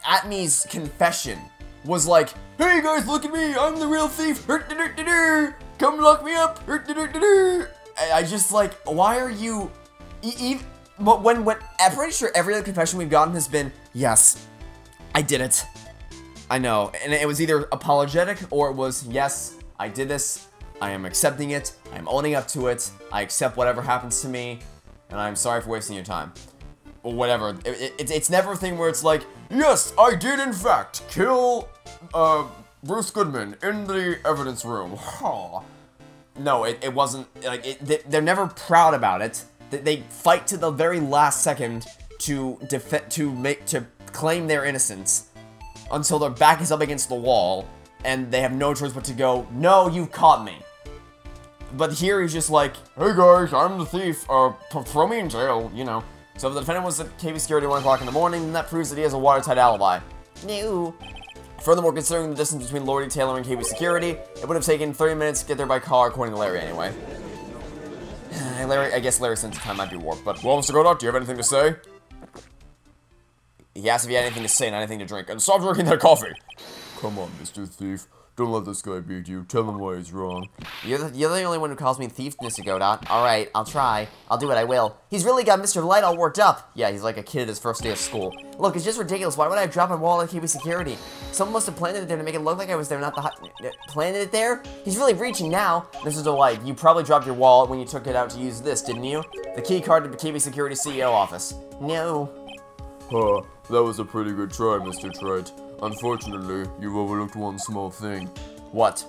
Atmi's confession was like, hey guys, look at me, I'm the real thief. Come lock me up. I just like, why are you... But when I'm pretty sure every other confession we've gotten has been, yes, I did it. I know. And it was either apologetic or it was, yes, I did this. I am accepting it. I'm owning up to it. I accept whatever happens to me. And I'm sorry for wasting your time. Or whatever. It's never a thing where it's like, yes, I did in fact kill, Bruce Goodman in the evidence room. Huh. No, it wasn't, like, they're never proud about it. They fight to the very last second to claim their innocence until their back is up against the wall and they have no choice but to go, no, you've caught me. But here he's just like, hey guys, I'm the thief, throw me in jail, you know. So if the defendant was at KB Security at 1 o'clock in the morning, then that proves that he has a watertight alibi. No. Furthermore, considering the distance between Lordy Taylor and KB Security, it would have taken 30 minutes to get there by car, according to Larry anyway. I guess Larry's sense of time might be warped, but... Well, Mr. Godot, do you have anything to say? He asked if he had anything to say, not anything to drink. And stop drinking that coffee! Come on, Mr. Thief. Don't let this guy beat you. Tell him why he's wrong. You're the only one who calls me thief, Mr. Godot. Alright, I'll try. I'll do it, I will. He's really got Mr. Light all worked up. Yeah, he's like a kid at his first day of school. Look, it's just ridiculous. Why would I drop my wallet at KB Security? Someone must have planted it there to make it look like I was there, not the planted it there? He's really reaching now. Mr. Delight, you probably dropped your wallet when you took it out to use this, didn't you? The key card to the KB Security CEO office. No. Huh, that was a pretty good try, Mr. Wright. Unfortunately, you've overlooked one small thing. What?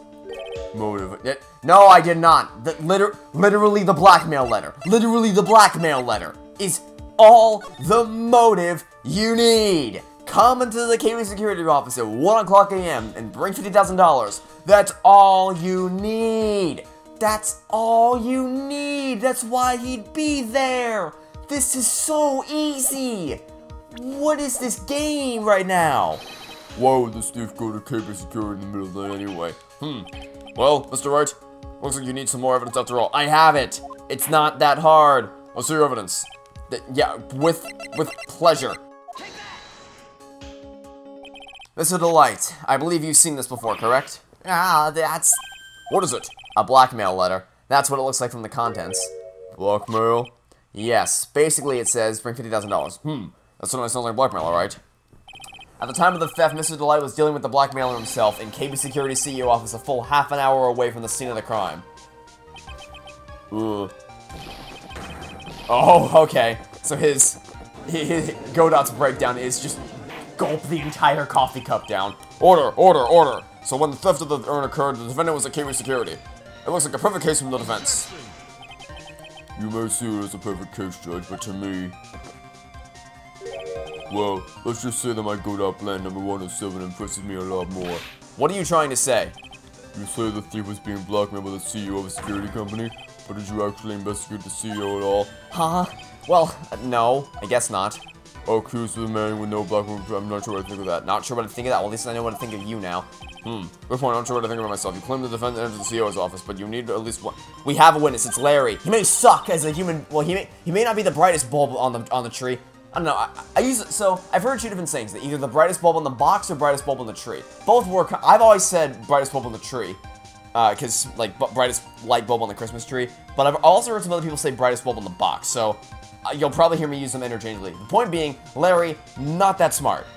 Motive. No, I did not. Literally the blackmail letter. Literally the blackmail letter is all the motive you need. Come into the KB security office at 1 o'clock a.m. and bring $50,000. That's all you need. That's all you need. That's why he'd be there. This is so easy. What is this game right now? Why would this thief go to KB Security in the middle of the night anyway? Well, Mr. Wright, looks like you need some more evidence after all. I have it. It's not that hard. I'll see your evidence. Yeah, with pleasure. Mr. Delight, I believe you've seen this before, correct? That's... What is it? A blackmail letter. That's what it looks like from the contents. Blackmail? Yes. Basically, it says, bring $50,000. That certainly sounds like blackmail, alright? At the time of the theft, Mr. Delight was dealing with the blackmailer himself in KB Security CEO office a full half an hour away from the scene of the crime. Oh, okay. So his Godot's breakdown is just gulp the entire coffee cup down. Order, order, order! So when the theft of the urn occurred, the defendant was at KB Security. It looks like a perfect case from the defense. You may see it as a perfect case, Judge, but to me... Well, let's just say that my Godot plan number 107 impresses me a lot more. What are you trying to say? You say the thief was being blackmailed by the CEO of a security company, but did you actually investigate the CEO at all? Huh? Well, no, I guess not. Accused of the man with no blackmail, I'm not sure what I think of that. Not sure what to think of that. Well, at least I know what to think of you now. Good point, I'm not sure what I think about myself. You claim the defendant entered the CEO's office, but you need at least one. We have a witness, it's Larry. He may suck as a human, well, he may not be the brightest bulb on the tree. I don't know, so I've heard two different things, that either the brightest bulb on the box or brightest bulb on the tree. Both work. I've always said brightest bulb on the tree, because, like, brightest light bulb on the Christmas tree, but I've also heard some other people say brightest bulb on the box, so you'll probably hear me use them interchangeably. The point being, Larry, not that smart,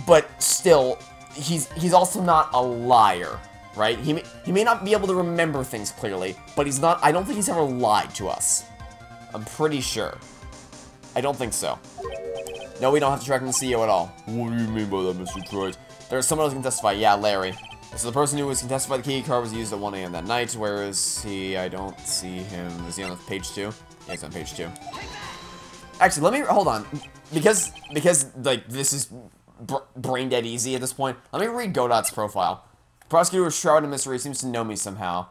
but still, he's also not a liar, right? He may not be able to remember things clearly, but he's not, I don't think he's ever lied to us. I'm pretty sure. I don't think so. No, we don't have to track him the CEO at all. What do you mean by that, Mr. Wright? There's someone else who can testify. Yeah, Larry. So the person who was can testify the key card was used at 1 a.m. that night. Where is he? I don't see him. Is he on page 2? Yeah, he's on page 2. Actually, let me hold on, because like this is brain dead easy at this point. Let me read Godot's profile. Prosecutor was shrouded in mystery. Seems to know me somehow.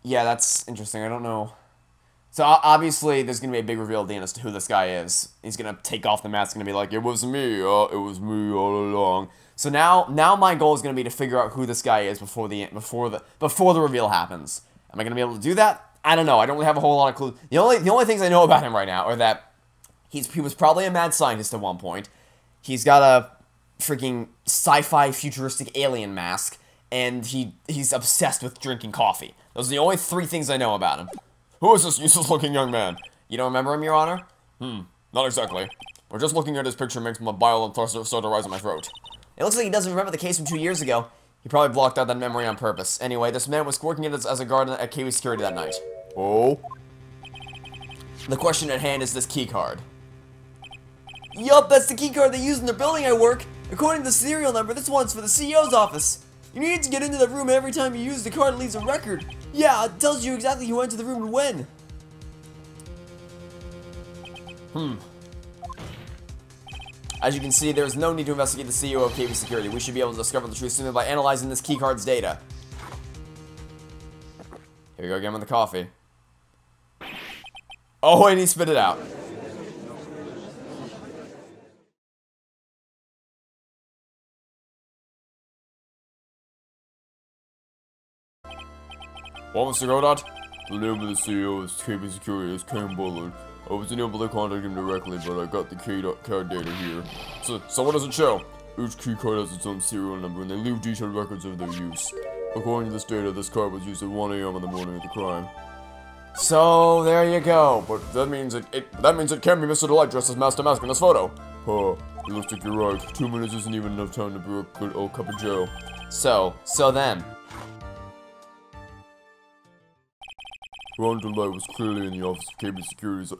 Yeah, that's interesting. I don't know. So obviously, there's gonna be a big reveal at the end as to who this guy is. He's gonna take off the mask, and gonna be like, "It was me. It was me all along." So now my goal is gonna be to figure out who this guy is before the reveal happens. Am I gonna be able to do that? I don't know. I don't really have a whole lot of clues. The only things I know about him right now are that he was probably a mad scientist at one point. He's got a freaking sci-fi futuristic alien mask, and he's obsessed with drinking coffee. Those are the only 3 things I know about him. Who is this useless-looking young man? You don't remember him, Your Honor? Not exactly. But just looking at his picture makes my bile and thirst start to rise in my throat. It looks like he doesn't remember the case from 2 years ago. He probably blocked out that memory on purpose. Anyway, this man was working as a guard at KB Security that night. Oh? The question at hand is this key card. Yup, that's the key card they use in the building I work. According to the serial number, this one's for the CEO's office. You need to get into the room every time you use the card, it leaves a record. Yeah, it tells you exactly who went to the room and when. As you can see, there is no need to investigate the CEO of KB Security. We should be able to discover the truth simply by analyzing this keycard's data. Here we go again with the coffee. Oh, and he spit it out. Well, Mr. Godot, the name of the CEO of KB Security is Ken Bullard. I was unable to contact him directly, but I got the card data here. So what does it show? Each key card has its own serial number, and they leave detailed records of their use. According to this data, this card was used at 1 AM on the morning of the crime. So there you go. But that means it can't be Mr. Delight dressed as Master Mask in this photo. Huh, it looks like you're right. 2 minutes isn't even enough time to brew a good old cup of joe. So then. Ron Delight was clearly in the office of KB Security's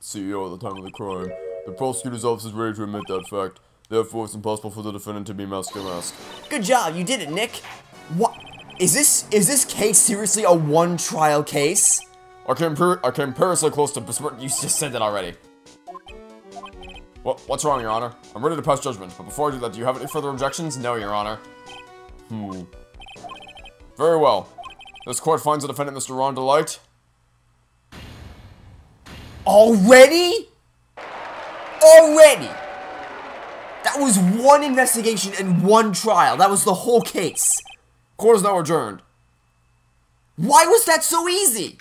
CEO at the time of the crime. The prosecutor's office is ready to admit that fact. Therefore, it's impossible for the defendant to be Master Mask. Good job, you did it, Nick. What? Is this case seriously a one-trial case? I came perilously close to besmirching. You just said that already. What's wrong, Your Honor? I'm ready to pass judgment, but before I do that, do you have any further objections? No, Your Honor. Very well. This court finds the defendant, Mr. Ron Delight. Already? Already? That was one investigation and one trial. That was the whole case. Court is now adjourned. Why was that so easy?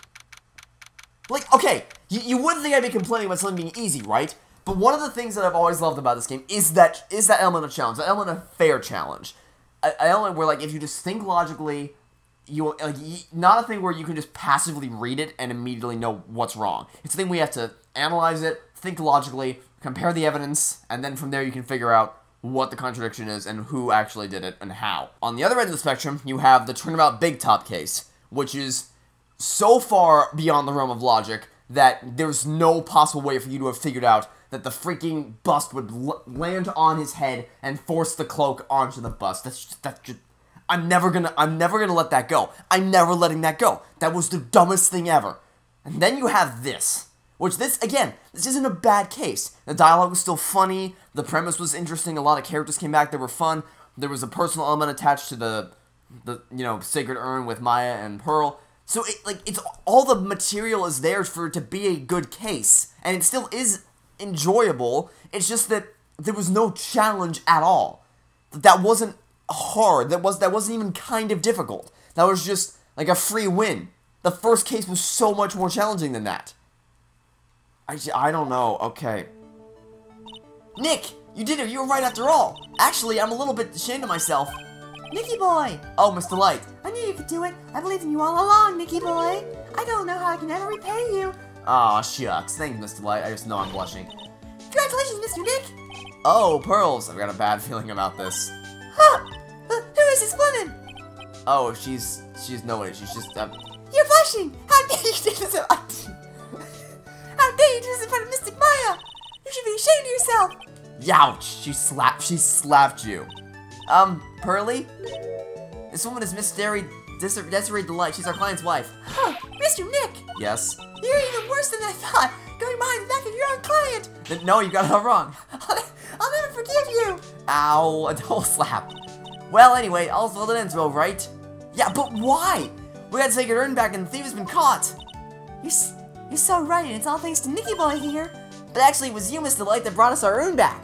Like, okay, you wouldn't think I'd be complaining about something being easy, right? But one of the things that I've always loved about this game is that element of challenge, that element of fair challenge. An element where, like, if you just think logically, not a thing where you can just passively read it and immediately know what's wrong. It's a thing where you have to analyze it, think logically, compare the evidence, and then from there you can figure out what the contradiction is and who actually did it and how. On the other end of the spectrum, you have the Turnabout Big Top case, which is so far beyond the realm of logic that there's no possible way for you to have figured out that the freaking bust would land on his head and force the cloak onto the bust. That's just I'm never gonna let that go. I'm never letting that go. That was the dumbest thing ever. And then you have this. Which this isn't a bad case. The dialogue was still funny, the premise was interesting, a lot of characters came back that were fun, there was a personal element attached to the Sacred Urn with Maya and Pearl. So it's all the material is there for it to be a good case. And it still is enjoyable. It's just that there was no challenge at all. That wasn't hard. That wasn't even kind of difficult. That was just like a free win. The first case was so much more challenging than that. I don't know. Okay. Nick, you did it. You were right after all. Actually, I'm a little bit ashamed of myself. Nicky boy! Oh, Mr. Light. I knew you could do it. I believed in you all along, Nicky boy. I don't know how I can ever repay you. Aw, shucks. Thank you, Mr. Light. I just know I'm blushing. Congratulations, Mr. Nick. Oh, Pearls. I've got a bad feeling about this. Huh? Who is this woman? Oh, she's nobody. She's just, You're blushing. How dare you do this? How dare you do this in front of Mystic Maya? You should be ashamed of yourself. Youch. She slapped you. Pearly? This woman is Miss Desiree Delight. She's our client's wife. Huh, Mr. Nick. Yes? You're even worse than I thought. Going behind the back of your own client. No, you got it all wrong. I'll never forgive you. Ow, a double slap. Well, anyway, all's well that ends well, right? Yeah, but why? We got to take your urn back and the thief has been caught. You're so right, and it's all thanks to Nicky boy here. But actually, it was you, Mr. Light, that brought us our urn back.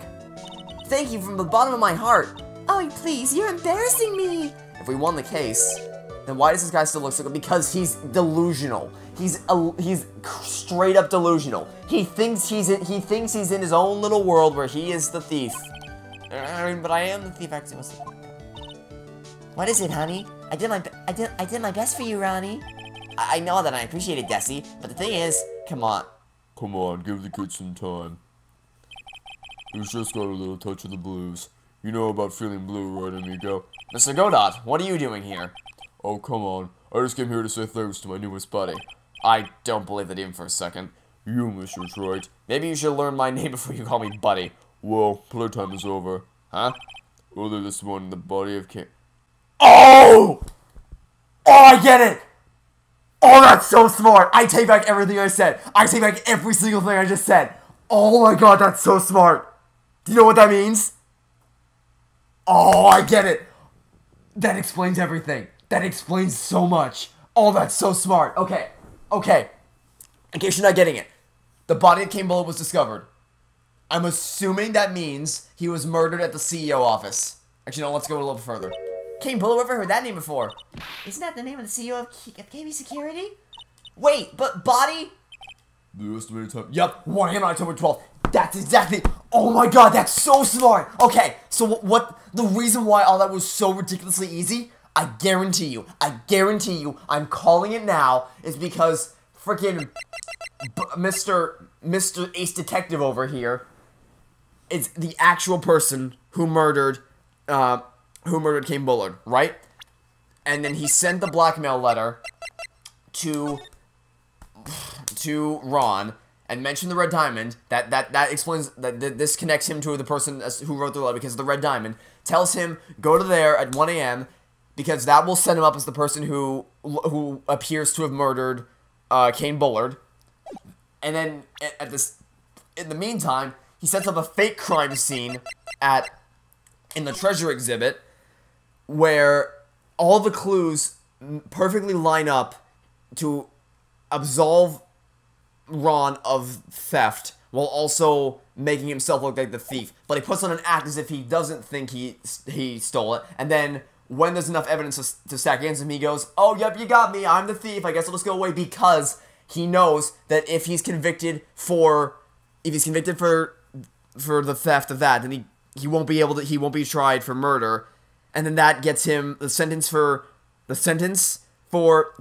Thank you from the bottom of my heart. Oh, please, you're embarrassing me. If we won the case, then why does this guy still look so good? Because he's delusional. He's straight up delusional. He thinks he's in his own little world where he is the thief. But I am the thief, actually. What is it, honey? I did my best for you, Ronnie. I know that, I appreciate it, Desi, but the thing is, come on. Come on, give the kid some time. He's just got a little touch of the blues. You know about feeling blue, right, amigo? Mr. Godot, what are you doing here? Oh, come on. I just came here to say thanks to my newest buddy. I don't believe that even for a second. You, Mr. Wright. Maybe you should learn my name before you call me buddy. Well, playtime is over. Huh? Earlier this morning, the body of King... Oh! Oh, I get it! Oh, that's so smart! I take back everything I said. I take back every single thing I just said. Oh my god, that's so smart. Do you know what that means? Oh, I get it. That explains everything. That explains so much. Oh, that's so smart. Okay. Okay. In case you're not getting it, the body of Cain Bullet was discovered. I'm assuming that means he was murdered at the CEO office. Actually, no, let's go a little further. Cain Bullet, I've never heard that name before. Isn't that the name of the CEO of KB Security? Wait, but body? The estimated time... Yup, 1 a.m. on October 12th. That's exactly... Oh my god, that's so smart! Okay, so what the reason why all that was so ridiculously easy, I guarantee you, I'm calling it now, is because freaking Mr. Ace Detective over here is the actual person who murdered Kane Bullard, right? And then he sent the blackmail letter to Ron and mentioned the red diamond. That explains that this connects him to the person who wrote the letter, because the red diamond tells him go to there at 1 a.m. because that will set him up as the person who appears to have murdered Kane Bullard. And then in the meantime, he sets up a fake crime scene in the treasure exhibit where all the clues perfectly line up to absolve Ron of theft while also making himself look like the thief. But he puts on an act as if he doesn't think he stole it, and then when there's enough evidence to stack against him, he goes, "Oh, yep, you got me. I'm the thief. I guess I'll just go away," because he knows that if he's convicted for the theft of that, then he won't be tried for murder, and then that gets him the sentence for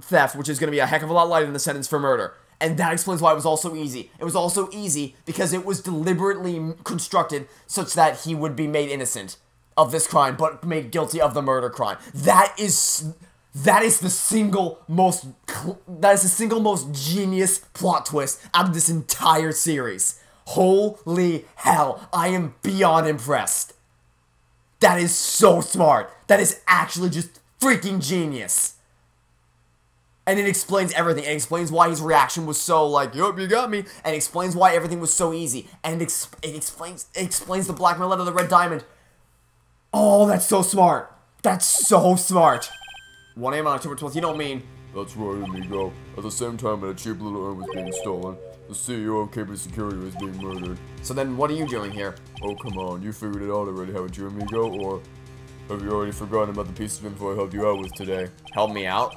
theft, which is going to be a heck of a lot lighter than the sentence for murder. And that explains why it was also easy. It was also easy because it was deliberately constructed such that he would be made innocent of this crime, but made guilty of the murder crime. That is the single most genius plot twist out of this entire series. Holy hell, I am beyond impressed. That is so smart. That is actually just freaking genius. And it explains everything. It explains why his reaction was so like, "Yup, you got me." And it explains why everything was so easy. And it explains the blackmail letter, the red diamond. Oh, that's so smart. That's so smart. 1 a.m. on October 12th, you don't mean... That's right, amigo. At the same time that a cheap little urn was being stolen, the CEO of Capcom Security was being murdered. So then what are you doing here? Oh, come on. You figured it out already, haven't you, amigo? Or have you already forgotten about the piece of info I helped you out with today? Help me out?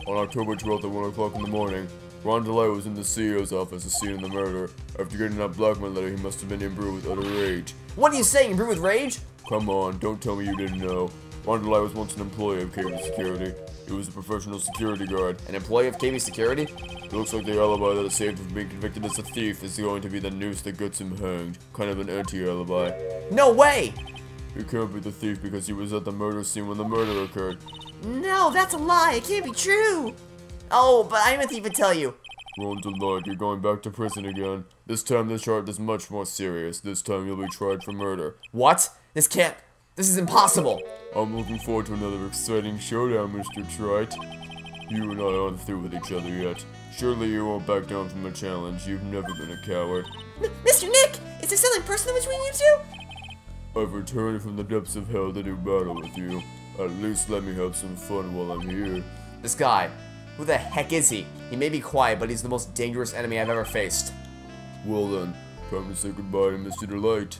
On October 12th at 1 o'clock in the morning, Ron DeLay was in the CEO's office to see the murder. After getting that blackmail letter, he must have been imbued with utter rage. What are you saying, imbued with rage? Come on, don't tell me you didn't know. Ron DeLay was once an employee of Capcom Security. He was a professional security guard. An employee of KB Security? It looks like the alibi that is saved from being convicted as a thief is going to be the noose that gets him hanged. Kind of an anti-alibi. No way! He can't be the thief because he was at the murder scene when the murder occurred. No, that's a lie. It can't be true. Oh, but I'm a thief to tell you. Ron DeLay, you're going back to prison again. This time the charge is much more serious. This time you'll be tried for murder. What? This is impossible. I'm looking forward to another exciting showdown, Mr. Wright. You and I aren't through with each other yet. Surely you won't back down from a challenge. You've never been a coward. Mr. Nick, is there something personal between you two? I've returned from the depths of hell to do battle with you. At least let me have some fun while I'm here. This guy, who the heck is he? He may be quiet, but he's the most dangerous enemy I've ever faced. Well then, time to say goodbye to Mr. Delight.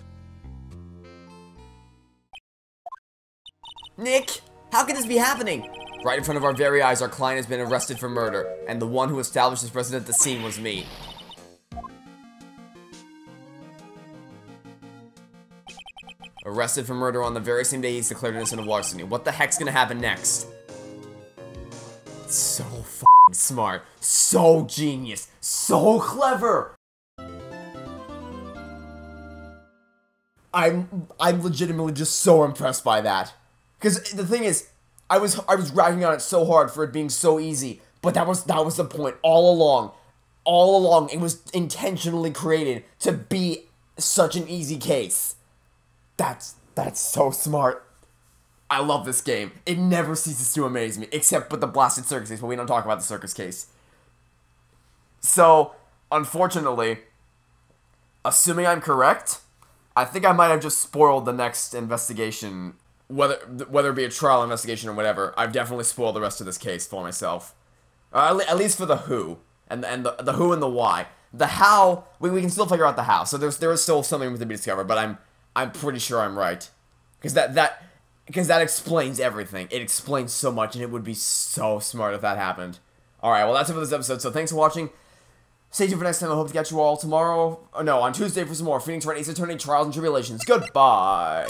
Nick, how could this be happening? Right in front of our very eyes, our client has been arrested for murder, and the one who established his presence at the scene was me. Arrested for murder on the very same day he's declared innocent of larceny. What the heck's gonna happen next? So f***ing smart. So genius. So clever. I'm legitimately just so impressed by that. Because the thing is, I was ragging on it so hard for it being so easy, but that was the point all along. All along, it was intentionally created to be such an easy case. That's so smart. I love this game. It never ceases to amaze me, except with the blasted circus case, but we don't talk about the circus case. So, unfortunately, assuming I'm correct, I think I might have just spoiled the next investigation, whether it be a trial investigation or whatever. I've definitely spoiled the rest of this case for myself. At least for the who, and the who and the why. The how, we can still figure out the how, so there is still something to be discovered, but I'm pretty sure I'm right. Because that explains everything. It explains so much, and it would be so smart if that happened. Alright, well that's it for this episode, so thanks for watching. Stay tuned for next time. I hope to catch you all tomorrow. Oh, no, on Tuesday for some more Phoenix Wright Attorney Trials and Tribulations. Goodbye.